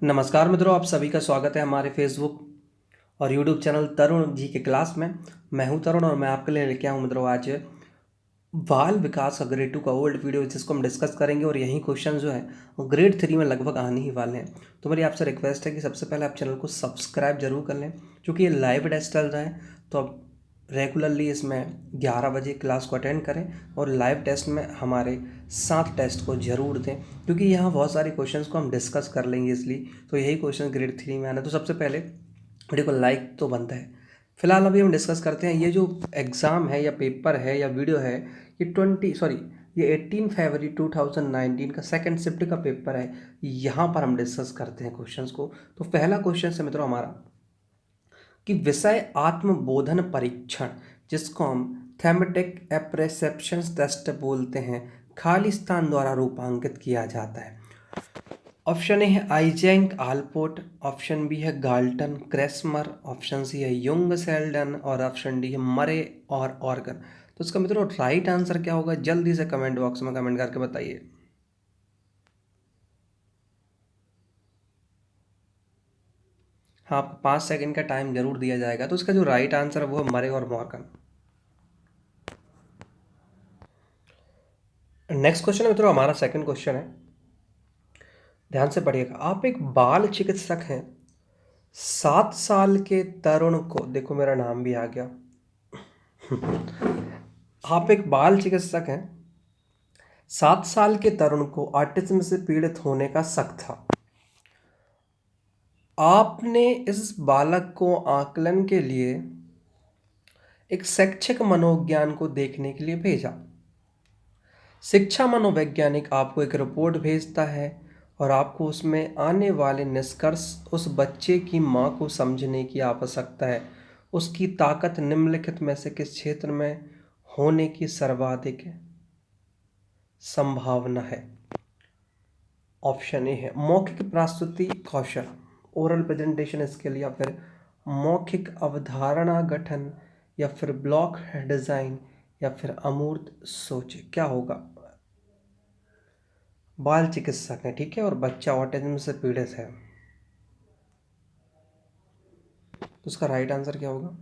नमस्कार मित्रों, आप सभी का स्वागत है हमारे फेसबुक और यूट्यूब चैनल तरुण जी के क्लास में। मैं हूं तरुण और मैं आपके लिए लेके आया हूं मित्रों आज बाल विकास का ग्रेड 2 का ओल्ड वीडियो, जिसको हम डिस्कस करेंगे। और यही क्वेश्चन जो है वो ग्रेड 3 में लगभग आने ही वाले हैं। तो मेरी आपसे रिक्वेस्ट है कि सबसे पहले आप चैनल को सब्सक्राइब जरूर कर लें, क्योंकि ये लाइव टेस्ट चल रहा है। तो आप रेगुलरली इसमें 11 बजे क्लास को अटेंड करें और लाइव टेस्ट में हमारे साथ टेस्ट को ज़रूर दें, क्योंकि यहाँ बहुत सारे क्वेश्चंस को हम डिस्कस कर लेंगे इसलिए। तो यही क्वेश्चन ग्रेड 3 में आना है। तो सबसे पहले वीडियो को लाइक तो बनता है। फिलहाल अभी हम डिस्कस करते हैं ये जो एग्ज़ाम है या पेपर है या वीडियो है, ये 18 फरवरी 2019 का सेकंड शिफ्ट का पेपर है। यहाँ पर हम डिस्कस करते हैं क्वेश्चंस को। तो पहला क्वेश्चन है मित्रों हमारा कि विषय आत्मबोधन परीक्षण, जिसको हम थेमेटिक एप्रेसेप्शन टेस्ट बोलते हैं, खालिस्तान द्वारा रूपांकित किया जाता है। ऑप्शन ए है आइजेंक आलपोर्ट, ऑप्शन बी है गाल्टन क्रेसमर, ऑप्शन सी है युंग सेल्डन और ऑप्शन डी है मरे और ऑर्गन। तो इसका मित्रों राइट आंसर क्या होगा, जल्दी से कमेंट बॉक्स में कमेंट करके बताइए। हाँ, आपको 5 सेकंड का टाइम जरूर दिया जाएगा। तो इसका जो राइट आंसर है वो है मरे और मॉर्गन। नेक्स्ट क्वेश्चन है मित्रों हमारा सेकंड क्वेश्चन है, ध्यान से पढ़िएगा। आप एक बाल चिकित्सक हैं। 7 साल के तरुण को, देखो मेरा नाम भी आ गया। आप एक बाल चिकित्सक हैं। 7 साल के तरुण को ऑटिज्म से पीड़ित होने का शक था। आपने इस बालक को आकलन के लिए एक शैक्षिक मनोविज्ञान को देखने के लिए भेजा। शिक्षा मनोवैज्ञानिक आपको एक रिपोर्ट भेजता है और आपको उसमें आने वाले निष्कर्ष, उस बच्चे की माँ को समझने की आवश्यकता है। उसकी ताकत निम्नलिखित में से किस क्षेत्र में होने की सर्वाधिक संभावना है। ऑप्शन ए है मौखिक प्रस्तुति कौशल, ओरल प्रेजेंटेशन स्किल, या फिर मौखिक अवधारणा गठन, या फिर ब्लॉक डिजाइन, या फिर अमूर्त सोच। क्या होगा? बाल चिकित्सक है, ठीक है, और बच्चा ऑटिज्म से पीड़ित है। तो उसका राइट आंसर क्या होगा?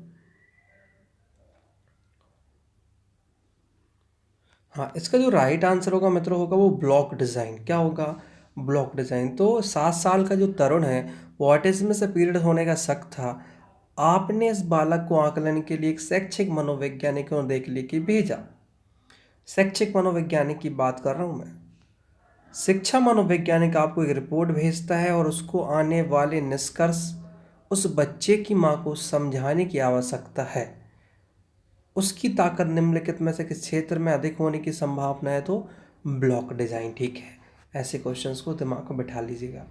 हाँ, इसका जो राइट आंसर होगा मित्रों होगा वो ब्लॉक डिज़ाइन। क्या होगा? Block design. तो 7 साल का जो तरुण है वो ऑटिज्म से पीड़ित होने का शक था। आपने इस बालक को आकलन के लिए एक शैक्षिक मनोवैज्ञानिक को देख लिए कि भेजा। शैक्षिक मनोवैज्ञानिक की बात कर रहा हूँ मैं। शिक्षा मनोवैज्ञानिक आपको एक रिपोर्ट भेजता है और उसको आने वाले निष्कर्ष, उस बच्चे की माँ को समझाने की आवश्यकता है। उसकी ताकत निम्नलिखित में से किस क्षेत्र में अधिक होने की संभावना है? तो ब्लॉक डिजाइन, ठीक है। ऐसे क्वेश्चंस को दिमाग में बिठा लीजिएगा।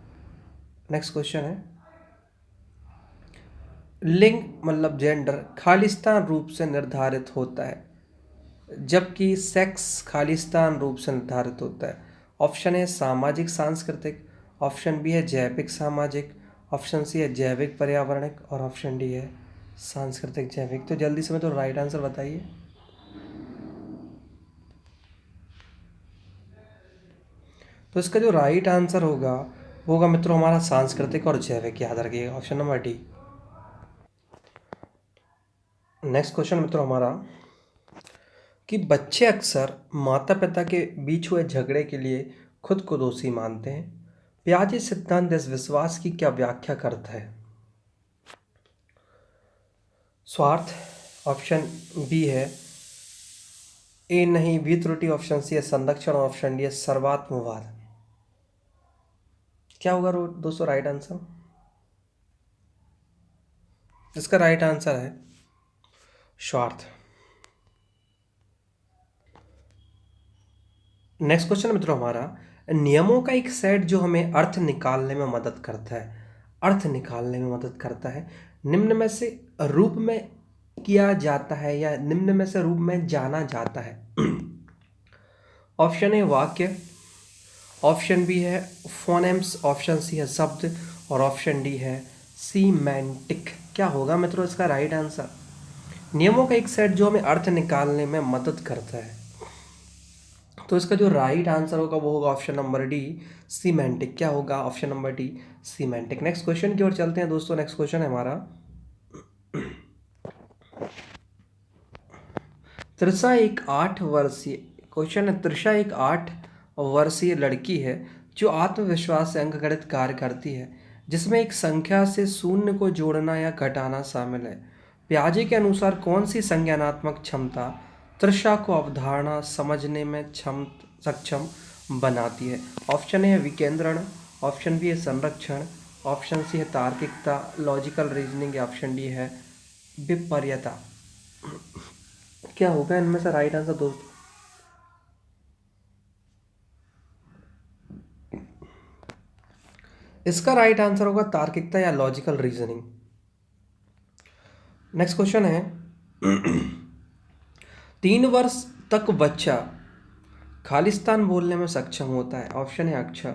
नेक्स्ट क्वेश्चन है, लिंग मतलब जेंडर खालिस्तान रूप से निर्धारित होता है, जबकि सेक्स खालिस्तान रूप से निर्धारित होता है। ऑप्शन है सामाजिक सांस्कृतिक, ऑप्शन बी है जैविक सामाजिक, ऑप्शन सी है जैविक पर्यावरणिक, और ऑप्शन डी है सांस्कृतिक जैविक। तो जल्दी से मैं तो राइट आंसर बताइए। तो इसका जो राइट आंसर होगा वो होगा मित्रों हमारा सांस्कृतिक और जैविक। याद रखिएगा, option number D. Next question मित्रों हमारा कि बच्चे अक्सर माता पिता के बीच हुए झगड़े के लिए खुद को दोषी मानते हैं। पियाजे सिद्धांत इस विश्वास की क्या व्याख्या करता है? स्वार्थ, ऑप्शन बी है ए नहीं बी त्रुटि, ऑप्शन सी है संरक्षण, ऑप्शन डी है सर्वात्मवाद। क्या होगा दोस्तों राइट आंसर? इसका राइट आंसर है स्वार्थ। नेक्स्ट क्वेश्चन मित्रों हमारा, नियमों का एक सेट जो हमें अर्थ निकालने में मदद करता है। अर्थ निकालने में मदद करता है, निम्न में से रूप में किया जाता है या निम्न में से रूप में जाना जाता है। ऑप्शन ए वाक्य, ऑप्शन बी है फोनेम्स, ऑप्शन सी है शब्द, और ऑप्शन डी है सीमेंटिक। क्या होगा मित्रों इसका राइट आंसर? नियमों का एक सेट जो हमें अर्थ निकालने में मदद करता है, तो इसका जो राइट आंसर होगा वो होगा ऑप्शन नंबर डी, सीमेंटिक। क्या होगा? Option number D, semantic. Next question की ओर चलते हैं दोस्तों। नेक्स्ट क्वेश्चन है हमारा, त्रिषा एक 8 वर्षीय, क्वेश्चन है, त्रिषा एक 8 वर्षीय लड़की है जो आत्मविश्वास से अंकगणित कार्य करती है, जिसमें एक संख्या से शून्य को जोड़ना या घटाना शामिल है। पियाजे के अनुसार कौन सी संज्ञानात्मक क्षमता त्रिषा को अवधारणा समझने में सक्षम बनाती है? ऑप्शन ए है विकेंद्रण, ऑप्शन बी है संरक्षण, ऑप्शन सी है तार्किकता, लॉजिकल रीजनिंग, या ऑप्शन डी है विपर्यता। क्या होगा इनमें से राइट आंसर दोस्तों? इसका राइट आंसर होगा तार्किकता या लॉजिकल रीजनिंग। नेक्स्ट क्वेश्चन है, 3 वर्ष तक बच्चा खालिस्तान बोलने में सक्षम होता है। ऑप्शन है अक्षर,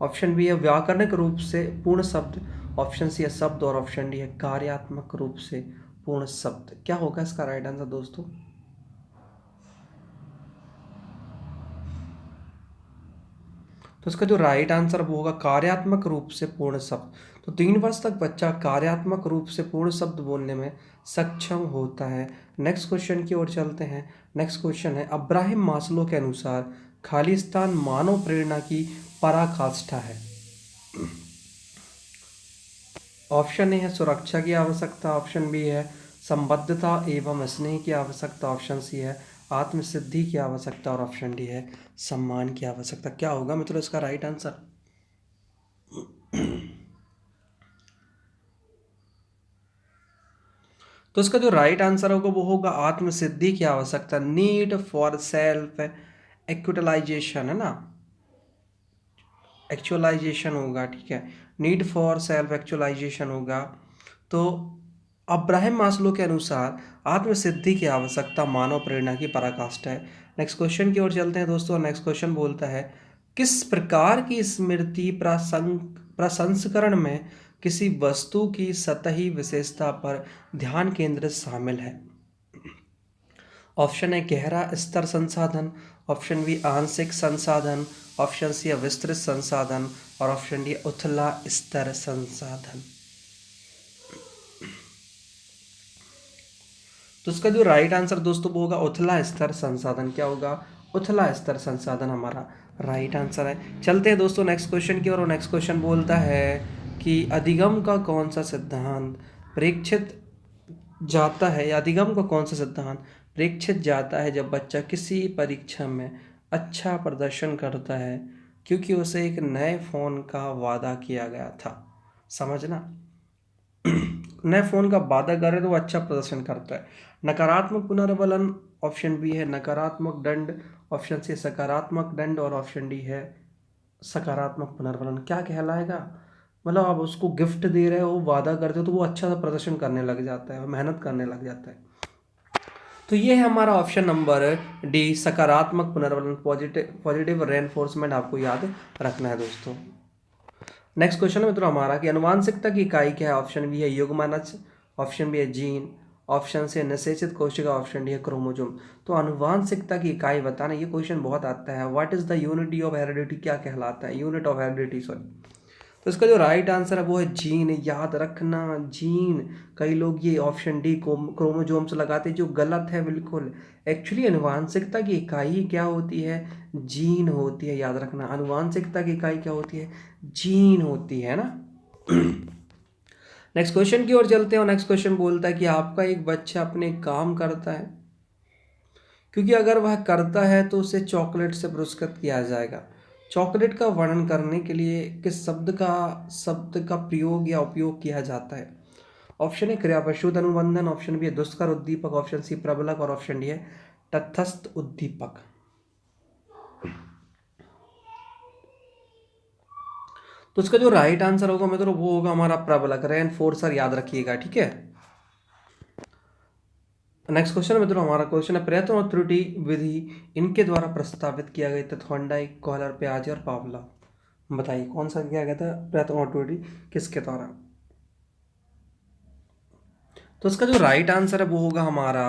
ऑप्शन बी है व्याकरणिक रूप से पूर्ण शब्द, ऑप्शन सी है शब्द, और ऑप्शन डी है कार्यात्मक रूप से पूर्ण शब्द। क्या होगा इसका राइट आंसर दोस्तों? तो इसका जो राइट आंसर वो होगा कार्यात्मक रूप से पूर्ण शब्द। तो 3 वर्ष तक बच्चा कार्यात्मक रूप से पूर्ण शब्द बोलने में सक्षम होता है। नेक्स्ट क्वेश्चन की ओर चलते हैं। नेक्स्ट क्वेश्चन है, अब्राहम मास्लो के अनुसार खालिस्तान मानव प्रेरणा की पराकाष्ठा है। ऑप्शन ए है सुरक्षा की आवश्यकता, ऑप्शन बी है संबद्धता एवं स्नेह की आवश्यकता, ऑप्शन सी है आत्मसिद्धि की आवश्यकता, और ऑप्शन डी है सम्मान की आवश्यकता। क्या होगा मित्रों इसका राइट आंसर? तो इसका जो राइट आंसर होगा वो होगा आत्मसिद्धि की आवश्यकता, नीड फॉर सेल्फ एक्चुअलाइजेशन, है ना, एक्चुअलाइजेशन होगा, ठीक है, नीड फॉर सेल्फ एक्चुअलाइजेशन होगा। तो अब्राहम मास्लो के अनुसार आत्मसिद्धि की आवश्यकता मानव प्रेरणा की पराकाष्ठा है। नेक्स्ट क्वेश्चन की ओर चलते हैं दोस्तों। नेक्स्ट क्वेश्चन बोलता है, किस प्रकार की स्मृति प्रसंस्करण में किसी वस्तु की सतही विशेषता पर ध्यान केंद्रित शामिल है? ऑप्शन है गहरा स्तर संसाधन, ऑप्शन बी आंशिक संसाधन, ऑप्शन सी है विस्तृत संसाधन, और ऑप्शन डी उथला स्तर संसाधन। तो इसका जो राइट आंसर दोस्तों वो होगा उथला स्तर संसाधन। क्या होगा? उथला स्तर संसाधन हमारा राइट आंसर है। चलते हैं दोस्तों नेक्स्ट क्वेश्चन की ओर। और नेक्स्ट क्वेश्चन बोलता है कि अधिगम का कौन सा सिद्धांत परीक्षित जाता है, या अधिगम का कौन सा सिद्धांत परीक्षित जाता है जब बच्चा किसी परीक्षा में अच्छा प्रदर्शन करता है क्योंकि उसे एक नए फ़ोन का वादा किया गया था। समझना, नए फ़ोन का वादा करे तो वो अच्छा प्रदर्शन करता है। नकारात्मक पुनर्बलन, ऑप्शन बी है नकारात्मक दंड, ऑप्शन सी सकारात्मक दंड, और ऑप्शन डी है सकारात्मक पुनर्बलन। क्या कहलाएगा? मतलब आप उसको गिफ्ट दे रहे हो, वादा करते हो, तो वो अच्छा सा प्रदर्शन करने लग जाता है, मेहनत करने लग जाता है। तो ये है हमारा ऑप्शन नंबर डी, सकारात्मक पुनर्बलन, पॉजिटिव रेनफोर्समेंट आपको याद रखना है दोस्तों। नेक्स्ट क्वेश्चन है मित्रों हमारा कि अनुवांशिकता की इकाई क्या है? ऑप्शन बी है युग्मनज, ऑप्शन बी है जीन, ऑप्शन सी है निषेचित कोशिका, ऑप्शन डी है क्रोमोजोम। तो अनुवांशिकता की इकाई बताना, ये क्वेश्चन बहुत आता है। What is the unity of heredity? क्या कहलाता है? Unit of heredity, sorry. तो इसका जो राइट आंसर है वो है जीन। याद रखना, जीन। कई लोग ये ऑप्शन डी क्रोमोजोम्स लगाते हैं, जो गलत है बिल्कुल। एक्चुअली अनुवांशिकता की इकाई क्या होती है? जीन होती है। याद रखना, अनुवांशिकता की इकाई क्या होती है? जीन होती है ना। नेक्स्ट क्वेश्चन की ओर चलते हैं। और नेक्स्ट क्वेश्चन बोलता है कि आपका एक बच्चा अपने काम करता है, क्योंकि अगर वह करता है तो उसे चॉकलेट से पुरस्कृत किया जाएगा। चॉकलेट का वर्णन करने के लिए किस शब्द का प्रयोग या उपयोग किया जाता है? ऑप्शन ए क्रियापद अनुबंधन, ऑप्शन बी है दुष्कर उद्दीपक, ऑप्शन सी प्रबलक, और ऑप्शन डी है तटस्थ उद्दीपक। तो इसका जो राइट आंसर होगा मित्रों वो होगा हमारा प्रबलक, रेनफोर्सर, याद रखिएगा, ठीक है। नेक्स्ट क्वेश्चन मित्रों हमारा क्वेश्चन है, प्रयत्न और त्रुटि विधि इनके द्वारा प्रस्तावित किया गया था थॉर्नडाइक, कॉलर, पियाजे और पावलोव। बताइए कौन सा किया गया था प्रयत्न और त्रुटि किसके द्वारा? तो इसका जो राइट आंसर है वो होगा हमारा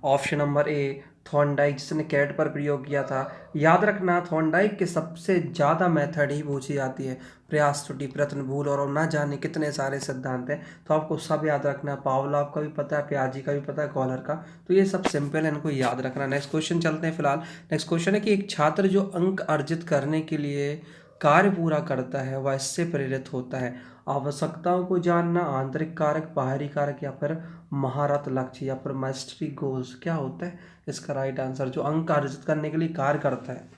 ऑप्शन नंबर ए, थॉर्नडाइक, जिसने कैट पर प्रयोग किया था। याद रखना, थॉर्नडाइक के सबसे ज़्यादा मेथड ही पूछी जाती है, प्रयास, त्रुटि, प्रयत्न, भूल और ना जाने कितने सारे सिद्धांत हैं। तो आपको सब याद रखना है, पावलोव का भी पता है, पियाजी का भी पता है, कॉलर का। तो ये सब सिंपल है, इनको याद रखना। नेक्स्ट क्वेश्चन चलते हैं फिलहाल। नेक्स्ट क्वेश्चन है कि एक छात्र जो अंक अर्जित करने के लिए कार्य पूरा करता है वह इससे प्रेरित होता है। आवश्यकताओं को जानना, आंतरिक कारक, बाहरी कारक, या फिर महारत, लक्ष्य, या फिर मास्टरी गोल्स। क्या होता है इसका राइट आंसर? जो अंक अर्जित करने के लिए कार्य करता है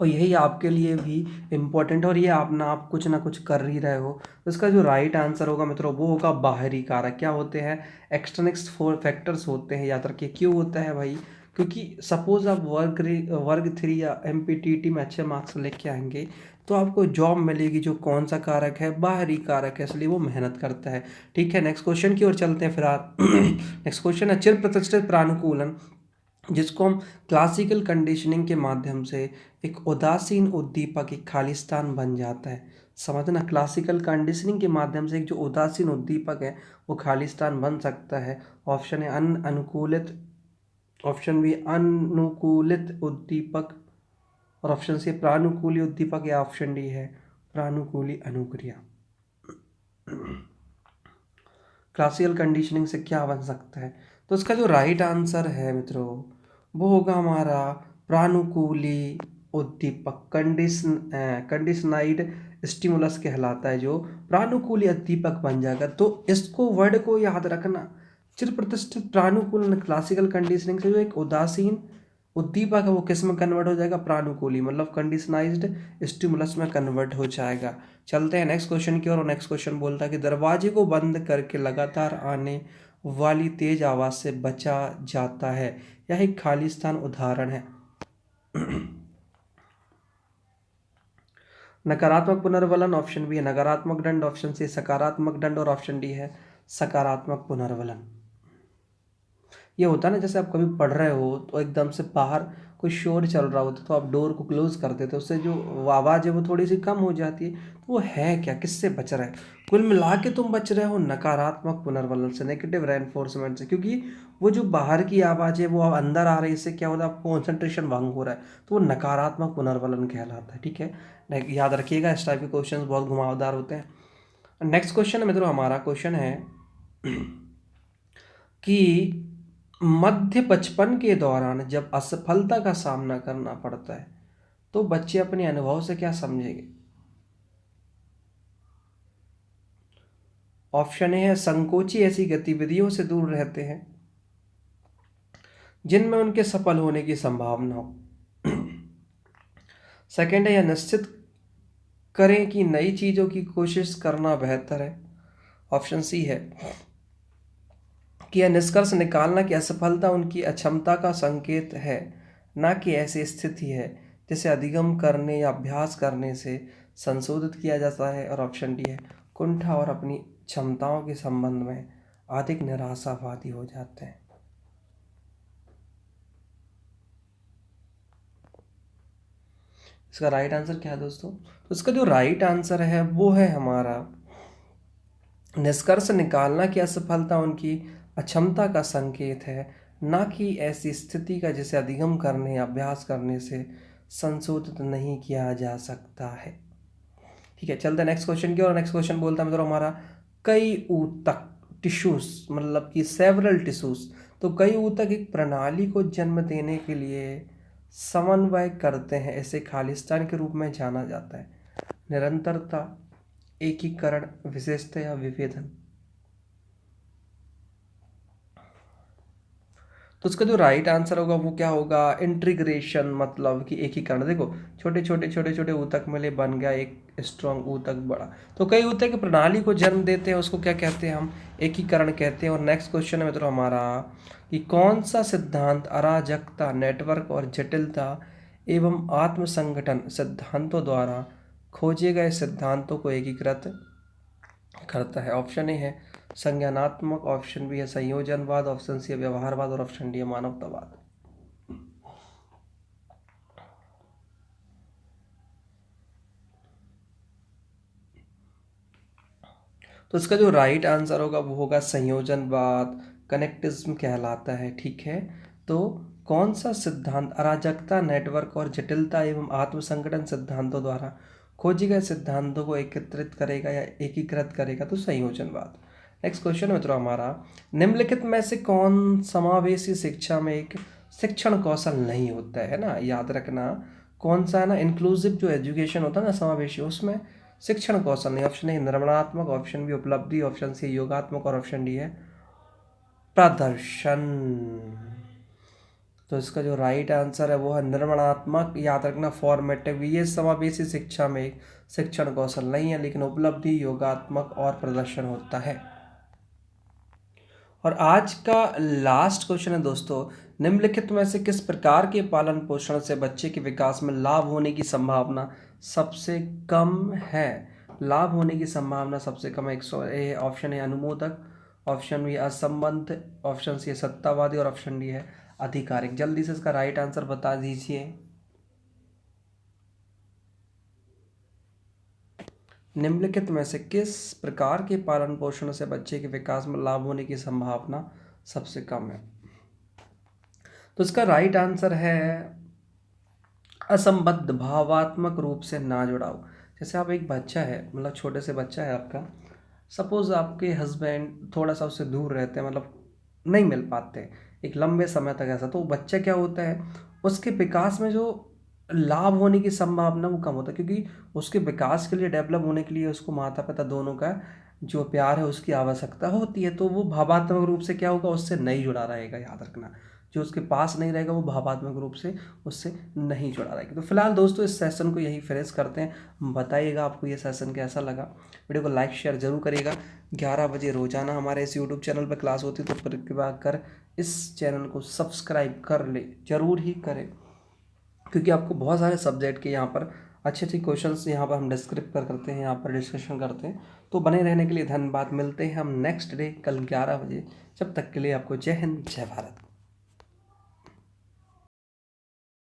और यही आपके लिए भी इम्पोर्टेंट है, और ये आप कुछ ना कुछ कर ही रहे हो। तो इसका जो राइट आंसर होगा मित्रों वो होगा बाहरी कारक। क्या होते हैं? एक्सटर्नल फोर फैक्टर्स होते हैं। याद रखिए क्यों होता है भाई, क्योंकि सपोज आप वर्ग 3 या MPTT में अच्छे मार्क्स लेके आएंगे तो आपको जॉब मिलेगी। जो कौन सा कारक है? बाहरी कारक है, इसलिए वो मेहनत करता है। ठीक है, नेक्स्ट क्वेश्चन की ओर चलते हैं फिलहाल। नेक्स्ट क्वेश्चन है चिर प्रतिष्ठित प्रानुकूलन, जिसको हम क्लासिकल कंडीशनिंग के माध्यम से एक उदासीन उद्दीपक एक खालिस्तान बन जाता है। समझना, क्लासिकल कंडीशनिंग के माध्यम से एक जो उदासीन उद्दीपक है वो खालिस्तान बन सकता है। ऑप्शन है अनुकूलित, ऑप्शन बी अनुकूलित उद्दीपक, और ऑप्शन सी प्रानुकूली उद्दीपक, या ऑप्शन डी है प्रानुकूली अनुक्रिया। क्लासिकल कंडीशनिंग से क्या बन सकता है? तो इसका जो राइट आंसर है मित्रों वो होगा हमारा प्रानुकूली उद्दीपक। कंडीशनाइड स्टिमुलस कहलाता है जो प्रानुकूली उद्दीपक बन जाएगा। तो इसको वर्ड को याद रखना, चिर प्रतिष्ठित प्रानुकूलन क्लासिकल कंडीशनिंग से जो एक उदासीन उद्दीपक है वो किस में कन्वर्ट हो जाएगा? प्रानुकूली, मतलब कंडीशनाइज्ड स्टिमुलस में कन्वर्ट हो जाएगा। चलते हैं नेक्स्ट क्वेश्चन की ओर। नेक्स्ट क्वेश्चन बोलता है कि दरवाजे को बंद करके लगातार आने वाली तेज आवाज से बचा जाता है। यह एक खालिस्तान उदाहरण है। नकारात्मक पुनर्वलन, ऑप्शन बी है नकारात्मक दंड, ऑप्शन सी सकारात्मक दंड, और ऑप्शन डी है सकारात्मक पुनर्वलन। ये होता है ना, जैसे आप कभी पढ़ रहे हो तो एकदम से बाहर कोई शोर चल रहा होता है तो आप डोर को क्लोज कर देते हो, उससे जो आवाज़ है वो थोड़ी सी कम हो जाती है। तो वो है क्या, किससे बच रहा है? कुल मिला के तुम बच रहे हो नकारात्मक पुनर्वलन से, नेगेटिव रेनफोर्समेंट से, क्योंकि वो जो बाहर की आवाज़ है वो अब अंदर आ रही है, इससे क्या होता है? आपको कॉन्सेंट्रेशन भंग हो रहा है, तो वो नकारात्मक पुनर्वलन कहलाता है। ठीक है, याद रखिएगा, इस टाइप के क्वेश्चन बहुत घुमावदार होते हैं। नेक्स्ट क्वेश्चन है मित्रों, हमारा क्वेश्चन है कि मध्य बचपन के दौरान जब असफलता का सामना करना पड़ता है तो बच्चे अपने अनुभव से क्या समझेंगे? ऑप्शन ए है संकोची ऐसी गतिविधियों से दूर रहते हैं जिनमें उनके सफल होने की संभावना हो। सेकंड है यह निश्चित करें कि नई चीजों की कोशिश करना बेहतर है। ऑप्शन सी है कि यह निष्कर्ष निकालना कि असफलता उनकी अक्षमता का संकेत है, ना कि ऐसी स्थिति है जिसे अधिगम करने या अभ्यास करने से संशोधित किया जाता है। और ऑप्शन डी है कुंठा और अपनी क्षमताओं के संबंध में अधिक निराशावादी हो जाते हैं। इसका राइट आंसर क्या है दोस्तों? तो इसका जो राइट आंसर है वो है हमारा निष्कर्ष निकालना कि असफलता उनकी अक्षमता का संकेत है, ना कि ऐसी स्थिति का जिसे अधिगम करने या अभ्यास करने से संशोधित नहीं किया जा सकता है। ठीक है, चलते हैं नेक्स्ट क्वेश्चन की। और नेक्स्ट क्वेश्चन बोलता है मतलब हमारा कई ऊतक टिश्यूज, मतलब कि सेवरल टिश्यूज, तो कई ऊतक एक प्रणाली को जन्म देने के लिए समन्वय करते हैं, ऐसे खालिस्तान के रूप में जाना जाता है। निरंतरता, एकीकरण, विशेषता या विभेदन। तो उसका जो राइट आंसर होगा वो क्या होगा? इंटीग्रेशन, मतलब कि एकीकरण। देखो, छोटे छोटे छोटे छोटे ऊतक मिले बन गया एक स्ट्रॉन्ग ऊतक बड़ा। तो कई ऊतक की प्रणाली को जन्म देते हैं, उसको क्या कहते हैं? हम एकीकरण कहते हैं। और नेक्स्ट क्वेश्चन है मित्रों हमारा कि कौन सा सिद्धांत अराजकता, नेटवर्क और जटिलता एवं आत्मसंगठन सिद्धांतों द्वारा खोजे गए सिद्धांतों को एकीकृत करता है? ऑप्शन ए है संज्ञानात्मक, ऑप्शन बी है संयोजनवाद, ऑप्शन सी है व्यवहारवाद, और ऑप्शन डी है मानवतावाद। तो इसका जो राइट आंसर होगा वो होगा संयोजनवाद, कनेक्टिज्म कहलाता है। ठीक है, तो कौन सा सिद्धांत अराजकता, नेटवर्क और जटिलता एवं आत्मसंगठन सिद्धांतों द्वारा खोजी गए सिद्धांतों को एकत्रित करेगा या एकीकृत करेगा? तो संयोजनवाद। नेक्स्ट क्वेश्चन मित्रों हमारा, निम्नलिखित में से कौन समावेशी शिक्षा में एक शिक्षण कौशल नहीं होता है ना? याद रखना कौन सा है ना, इंक्लूसिव जो एजुकेशन होता है ना, समावेशी, उसमें शिक्षण कौशल नहीं। ऑप्शन ए निर्माणात्मक, ऑप्शन बी उपलब्धि, ऑप्शन सी योगात्मक और ऑप्शन डी है प्रदर्शन। तो इसका जो राइट आंसर है वो है निर्माणात्मक। याद रखना फॉर्मेटिव, ये समावेशी शिक्षा में एक शिक्षण कौशल नहीं है, लेकिन उपलब्धि, योगात्मक और प्रदर्शन होता है। और आज का लास्ट क्वेश्चन है दोस्तों, निम्नलिखित में से किस प्रकार के पालन पोषण से बच्चे के विकास में लाभ होने की संभावना सबसे कम है? लाभ होने की संभावना सबसे कम है। ऑप्शन ए अनुमोदक, ऑप्शन बी असंबद्ध, ऑप्शन सी सत्तावादी और ऑप्शन डी है आधिकारिक। जल्दी से इसका राइट आंसर बता दीजिए। निम्नलिखित में से किस प्रकार के पालन पोषण से बच्चे के विकास में लाभ होने की संभावना सबसे कम है? तो इसका राइट आंसर है असंबद्ध, भावात्मक रूप से ना जुड़ाव। जैसे आप एक बच्चा है, मतलब छोटे से बच्चा है आपका, सपोज आपके हस्बैंड थोड़ा सा उससे दूर रहते हैं, मतलब नहीं मिल पाते एक लंबे समय तक ऐसा, तो बच्चा क्या होता है, उसके विकास में जो लाभ होने की संभावना वो कम होता है, क्योंकि उसके विकास के लिए, डेवलप होने के लिए उसको माता पिता दोनों का जो प्यार है उसकी आवश्यकता होती है। तो वो भावात्मक रूप से क्या होगा, उससे नहीं जुड़ा रहेगा। याद रखना, जो उसके पास नहीं रहेगा वो भावात्मक रूप से उससे नहीं जुड़ा रहेगा। तो फिलहाल दोस्तों इस सेशन को यही फिनिश करते हैं। बताइएगा आपको ये सेशन कैसा लगा। वीडियो को लाइक शेयर जरूर करिएगा। 11 बजे रोजाना हमारे इस यूट्यूब चैनल पर क्लास होती है, तो कृपया कर इस चैनल को सब्सक्राइब कर ले, जरूर ही करें, क्योंकि आपको बहुत सारे सब्जेक्ट के यहाँ पर अच्छे अच्छे क्वेश्चंस यहाँ पर हम डिस्क्रिप करते हैं, यहाँ पर डिस्कशन करते हैं। तो बने रहने के लिए धन्यवाद। मिलते हैं हम नेक्स्ट डे कल 11 बजे। जब तक के लिए आपको जय हिंद, जय भारत।